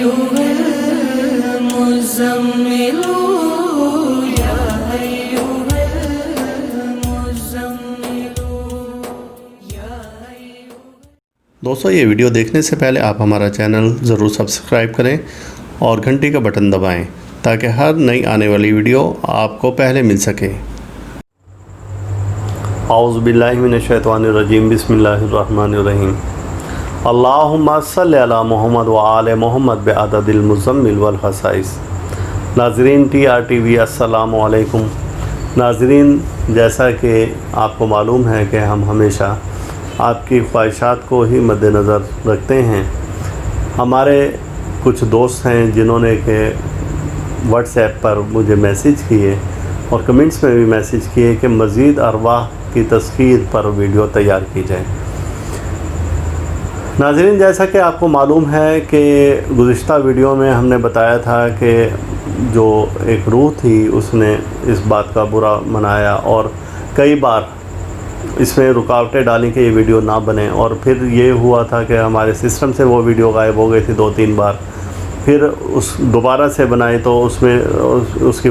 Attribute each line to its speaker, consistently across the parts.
Speaker 1: أيها المزمل يا أيها المزمل يا أيها.
Speaker 2: دوستو یہ ویڈیو دیکھنے سے پہلے آپ ہمارا چینل ضرور سبسکرائب کریں اور گھنٹی کا بٹن دبائیں تاکہ ہر نئی آنے والی ویڈیو آپ کو پہلے مل سکے. اعوذ باللہ من الشیطان الرجیم. بسم اللہ الرحمن الرحیم. اللہم صلی علی محمد وآل محمد بعدد المزمل والخصائص. ناظرین TRTV السلام علیکم. ناظرین، جیسا کہ آپ کو معلوم ہے کہ ہم ہمیشہ آپ کی خواہشات کو ہی مد نظر رکھتے ہیں. ہمارے کچھ دوست ہیں جنہوں نے کہ واٹس ایپ پر مجھے میسیج کیے اور کمنٹس میں بھی میسیج کیے کہ مزید ارواح کی تذکیر پر ویڈیو تیار کی جائے. ناظرین، جیسا کہ آپ کو معلوم ہے کہ گزشتہ ویڈیو میں ہم نے بتایا تھا کہ جو ایک روح تھی اس نے اس بات کا برا منایا اور کئی بار اس میں رکاوٹیں ڈالیں کہ یہ ویڈیو نہ بنے، اور پھر یہ ہوا تھا کہ ہمارے سسٹم سے وہ ویڈیو غائب ہو گئی تھی 2-3 بار. پھر اس دوبارہ سے بنائی تو اس میں اس کی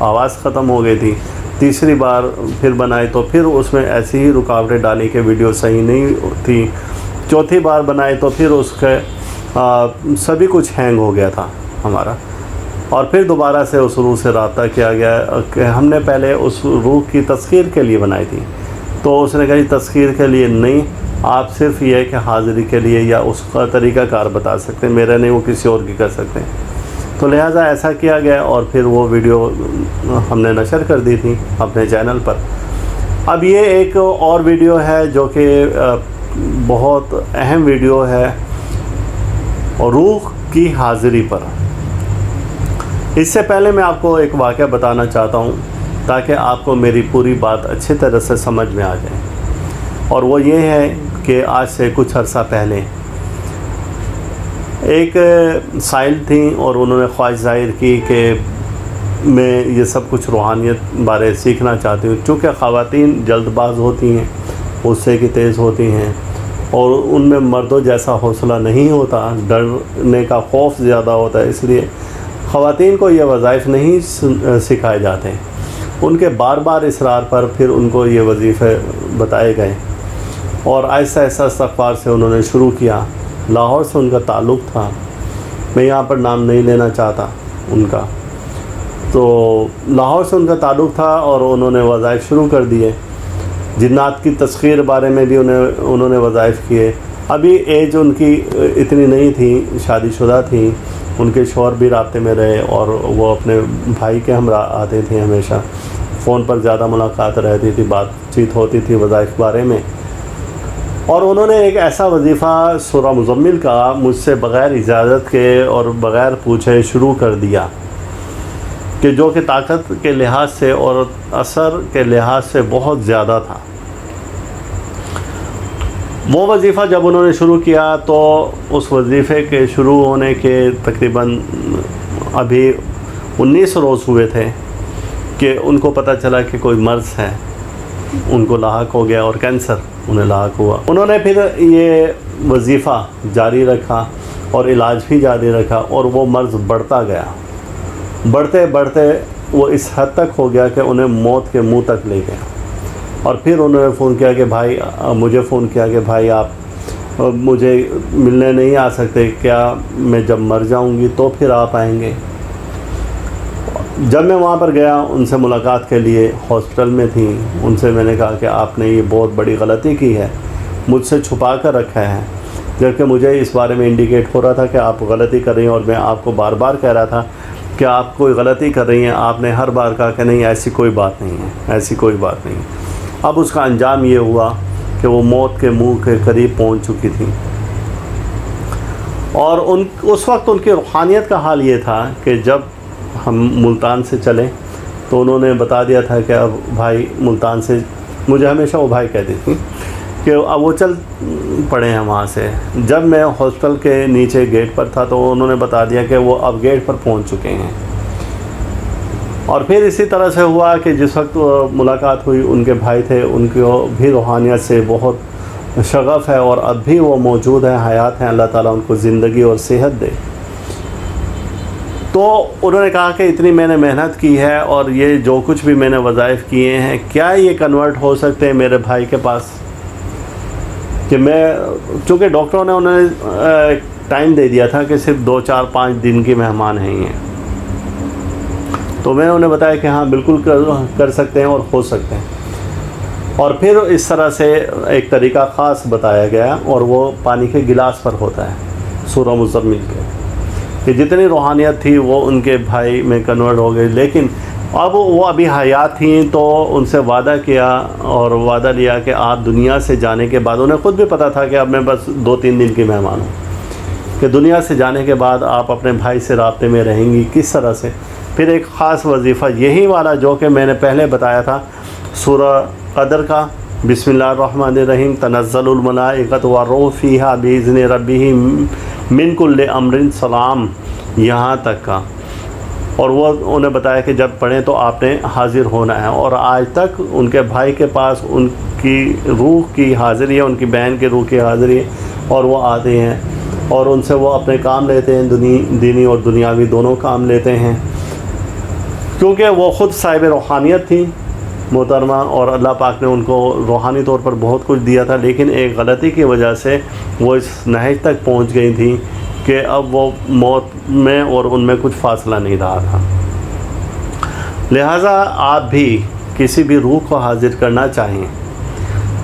Speaker 2: آواز ختم ہو گئی تھی. تیسری بار پھر بنائی تو پھر اس میں ایسی ہی رکاوٹیں ڈالی کہ ویڈیو صحیح نہیں تھی. چوتھی بار بنائی تو پھر اس کے سبھی کچھ ہینگ ہو گیا تھا ہمارا، اور پھر دوبارہ سے اس روح سے رابطہ کیا گیا کہ ہم نے پہلے اس روح کی تذکیر کے لیے بنائی تھی. تو اس نے کہا یہ تذکیر کے لیے نہیں، آپ صرف یہ ہے کہ حاضری کے لیے یا اس کا طریقہ کار بتا سکتے ہیں، میرا نہیں، وہ کسی اور کی کر سکتے ہیں. تو لہٰذا ایسا کیا گیا اور پھر وہ ویڈیو ہم نے نشر کر دی تھی اپنے چینل پر. اب یہ ایک اور ویڈیو ہے جو کہ بہت اہم ویڈیو ہے روح کی حاضری پر. اس سے پہلے میں آپ کو ایک واقعہ بتانا چاہتا ہوں تاکہ آپ کو میری پوری بات اچھی طرح سے سمجھ میں آ جائے. اور وہ یہ ہے کہ آج سے کچھ عرصہ پہلے ایک سائل تھیں اور انہوں نے خواہش ظاہر کی کہ میں یہ سب کچھ روحانیت بارے سیکھنا چاہتی ہوں. چونکہ خواتین جلد باز ہوتی ہیں، غصے کی تیز ہوتی ہیں اور ان میں مردوں جیسا حوصلہ نہیں ہوتا، ڈرنے کا خوف زیادہ ہوتا ہے، اس لیے خواتین کو یہ وظائف نہیں سکھائے جاتے. ان کے بار بار اصرار پر پھر ان کو یہ وظیفے بتائے گئے اور آہستہ آہستہ استغفار سے انہوں نے شروع کیا. لاہور سے ان کا تعلق تھا، میں یہاں پر نام نہیں لینا چاہتا ان کا. تو لاہور سے ان کا تعلق تھا اور انہوں نے وظائف شروع کر دیے. جنات کی تذکیر بارے میں بھی انہوں نے وظائف کیے. ابھی ایج ان کی اتنی نہیں تھی، شادی شدہ تھیں، ان کے شوہر بھی رابطے میں رہے اور وہ اپنے بھائی کے ہمراہ آتے تھے، ہمیشہ فون پر زیادہ ملاقات رہتی تھی، بات چیت ہوتی تھی وظائف بارے میں. اور انہوں نے ایک ایسا وظیفہ سورہ مزمل کا مجھ سے بغیر اجازت کے اور بغیر پوچھے شروع کر دیا کہ جو کہ طاقت کے لحاظ سے اور اثر کے لحاظ سے بہت زیادہ تھا. وہ وظیفہ جب انہوں نے شروع کیا تو اس وظیفے کے شروع ہونے کے تقریباً ابھی 19 روز ہوئے تھے کہ ان کو پتہ چلا کہ کوئی مرض ہے، ان کو لاحق ہو گیا اور کینسر انہیں لاحق ہوا. انہوں نے پھر یہ وظیفہ جاری رکھا اور علاج بھی جاری رکھا اور وہ مرض بڑھتا گیا. بڑھتے بڑھتے وہ اس حد تک ہو گیا کہ انہیں موت کے منہ تک لے گیا. اور پھر انہوں نے مجھے فون کیا کہ بھائی آپ مجھے ملنے نہیں آ سکتے کیا؟ میں جب مر جاؤں گی تو پھر آپ آئیں گے. جب میں وہاں پر گیا ان سے ملاقات کے لیے، ہاسپٹل میں تھیں، ان سے میں نے کہا کہ آپ نے یہ بہت بڑی غلطی کی ہے، مجھ سے چھپا کر رکھا ہے، جبکہ مجھے اس بارے میں انڈیکیٹ ہو رہا تھا کہ آپ غلطی کر رہی ہیں اور میں آپ کو بار بار کہہ رہا تھا کہ آپ کوئی غلطی کر رہی ہیں. آپ نے ہر بار کہا کہ نہیں ایسی کوئی بات نہیں ہے، ایسی کوئی بات نہیں. اب اس کا انجام یہ ہوا کہ وہ موت کے منہ کے قریب پہنچ چکی تھی. اور اس وقت ان کی روحانیت کا حال یہ تھا کہ جب ہم ملتان سے چلے تو انہوں نے بتا دیا تھا کہ اب بھائی ملتان سے، مجھے ہمیشہ وہ بھائی کہتی تھی کہ اب وہ چل پڑے ہیں وہاں سے. جب میں ہاسپٹل کے نیچے گیٹ پر تھا تو انہوں نے بتا دیا کہ وہ اب گیٹ پر پہنچ چکے ہیں. اور پھر اسی طرح سے ہوا کہ جس وقت ملاقات ہوئی ان کے بھائی تھے، ان کو بھی روحانیت سے بہت شغف ہے اور اب بھی وہ موجود ہیں، حیات ہیں. اللہ تعالیٰ ان کو زندگی اور صحت دے. تو انہوں نے کہا کہ اتنی میں نے محنت کی ہے اور یہ جو کچھ بھی میں نے وظائف کیے ہیں کیا یہ کنورٹ ہو سکتے ہیں میرے بھائی کے پاس؟ کہ میں چونکہ ڈاکٹروں نے انہوں نے ٹائم دے دیا تھا کہ صرف 2 4 5 دن کی مہمان ہیں یہ، تو میں انہیں بتایا کہ ہاں بالکل کر سکتے ہیں اور ہو سکتے ہیں۔ اور پھر اس طرح سے ایک طریقہ خاص بتایا گیا اور وہ پانی کے گلاس پر ہوتا ہے سورہ مزمل کے، کہ جتنی روحانیت تھی وہ ان کے بھائی میں کنورٹ ہو گئی۔ لیکن اب وہ ابھی حیات تھیں تو ان سے وعدہ کیا اور وعدہ لیا کہ آپ دنیا سے جانے کے بعد، انہیں خود بھی پتہ تھا کہ اب میں بس 2 3 دن کی مہمان ہوں، کہ دنیا سے جانے کے بعد آپ اپنے بھائی سے رابطے میں رہیں گی کس طرح سے۔ پھر ایک خاص وظیفہ یہی والا جو کہ میں نے پہلے بتایا تھا سورہ قدر کا، بسم اللہ الرحمن الرحیم، تنزل الملائکۃ والروح فیہا بإذن ربہم من کل امر سلام، یہاں تک کا۔ اور وہ انہیں بتایا کہ جب پڑھیں تو آپ نے حاضر ہونا ہے، اور آج تک ان کے بھائی کے پاس ان کی روح کی حاضری ہے، ان کی بہن کی روح کی حاضری ہے، اور وہ آتے ہیں اور ان سے وہ اپنے کام لیتے ہیں، دینی اور دنیاوی دونوں کام لیتے ہیں، کیونکہ وہ خود صاحب روحانیت تھی محترمہ، اور اللہ پاک نے ان کو روحانی طور پر بہت کچھ دیا تھا، لیکن ایک غلطی کی وجہ سے وہ اس نہج تک پہنچ گئی تھیں کہ اب وہ موت میں اور ان میں کچھ فاصلہ نہیں رہا تھا۔ لہٰذا آپ بھی کسی بھی روح کو حاضر کرنا چاہیں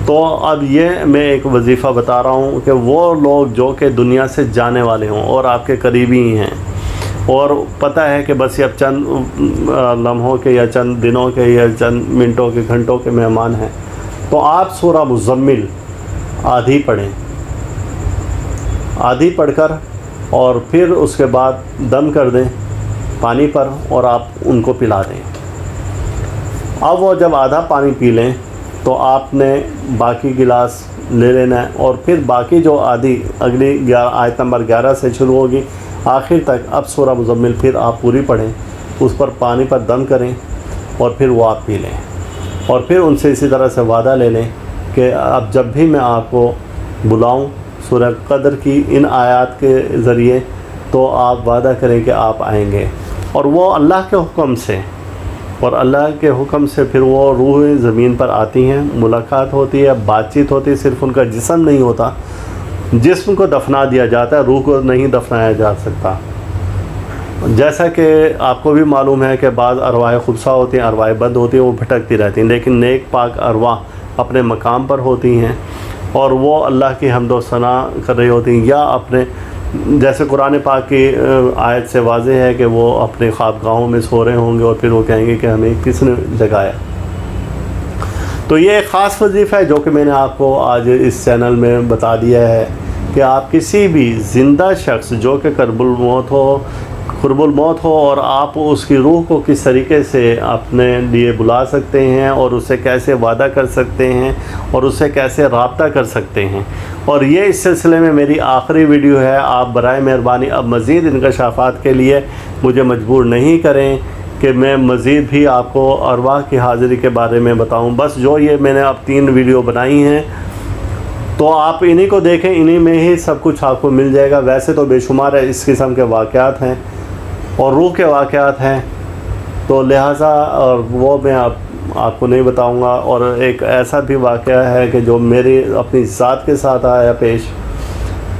Speaker 2: تو اب یہ میں ایک وظیفہ بتا رہا ہوں کہ وہ لوگ جو کہ دنیا سے جانے والے ہوں اور آپ کے قریبی ہی ہیں، اور پتہ ہے کہ بس یہ اب چند لمحوں کے یا چند دنوں کے یا چند منٹوں کے گھنٹوں کے مہمان ہیں، تو آپ سورہ مزمل آدھی پڑھیں، آدھی پڑھ کر اور پھر اس کے بعد دم کر دیں پانی پر اور آپ ان کو پلا دیں۔ اب وہ جب آدھا پانی پی لیں تو آپ نے باقی گلاس لے لینا ہے، اور پھر باقی جو آدھی اگلی آیت نمبر 11 سے شروع ہوگی آخر تک، اب سورہ مزمل پھر آپ پوری پڑھیں، اس پر پانی پر دم کریں اور پھر وہ آپ پی لیں، اور پھر ان سے اسی طرح سے وعدہ لے لیں کہ اب جب بھی میں آپ کو بلاؤں سورہ قدر کی ان آیات کے ذریعے تو آپ وعدہ کریں کہ آپ آئیں گے۔ اور وہ اللہ کے حکم سے، اور اللہ کے حکم سے پھر وہ روح زمین پر آتی ہیں، ملاقات ہوتی ہے، بات چیت ہوتی ہے، صرف ان کا جسم نہیں ہوتا، جسم کو دفنا دیا جاتا ہے، روح کو نہیں دفنایا جا سکتا۔ جیسا کہ آپ کو بھی معلوم ہے کہ بعض ارواح خبثہ ہوتی ہیں، ارواح بد ہوتی ہیں، وہ بھٹکتی رہتی ہیں، لیکن نیک پاک ارواح اپنے مقام پر ہوتی ہیں اور وہ اللہ کی حمد و ثنا کر رہی ہوتی ہیں، یا اپنے جیسے قرآن پاک کی آیت سے واضح ہے کہ وہ اپنے خوابگاہوں میں سو رہے ہوں گے اور پھر وہ کہیں گے کہ ہمیں کس نے جگایا۔ تو یہ ایک خاص وظیفہ ہے جو کہ میں نے آپ کو آج اس چینل میں بتا دیا ہے کہ آپ کسی بھی زندہ شخص جو کہ قرب الموت ہو اور آپ اس کی روح کو کس طریقے سے اپنے لیے بلا سکتے ہیں اور اسے کیسے وعدہ کر سکتے ہیں اور اسے کیسے رابطہ کر سکتے ہیں۔ اور یہ اس سلسلے میں میری آخری ویڈیو ہے، آپ برائے مہربانی اب مزید انکشافات کے لیے مجھے مجبور نہیں کریں کہ میں مزید بھی آپ کو ارواح کی حاضری کے بارے میں بتاؤں۔ بس جو یہ میں نے اب 3 ویڈیو بنائی ہیں تو آپ انہی کو دیکھیں، انہی میں ہی سب کچھ آپ کو مل جائے گا۔ ویسے تو بے شمار اس قسم کے واقعات ہیں اور روح کے واقعات ہیں، تو لہٰذا اور وہ میں آپ کو نہیں بتاؤں گا۔ اور ایک ایسا بھی واقعہ ہے کہ جو میری اپنی ذات کے ساتھ آیا پیش،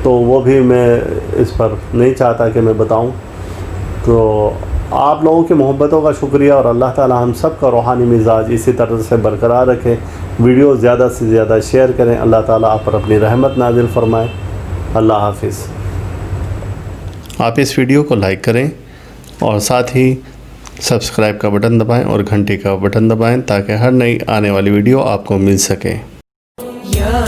Speaker 2: تو وہ بھی میں اس پر نہیں چاہتا کہ میں بتاؤں۔ تو آپ لوگوں کی محبتوں کا شکریہ، اور اللہ تعالی ہم سب کا روحانی مزاج اسی طرح سے برقرار رکھے۔ ویڈیو زیادہ سے زیادہ شیئر کریں، اللہ تعالی آپ پر اپنی رحمت نازل فرمائے۔ اللہ حافظ۔ آپ اس ویڈیو کو لائک کریں اور ساتھ ہی سبسکرائب کا بٹن دبائیں اور گھنٹی کا بٹن دبائیں تاکہ ہر نئی آنے والی ویڈیو آپ کو مل سکے۔
Speaker 1: یا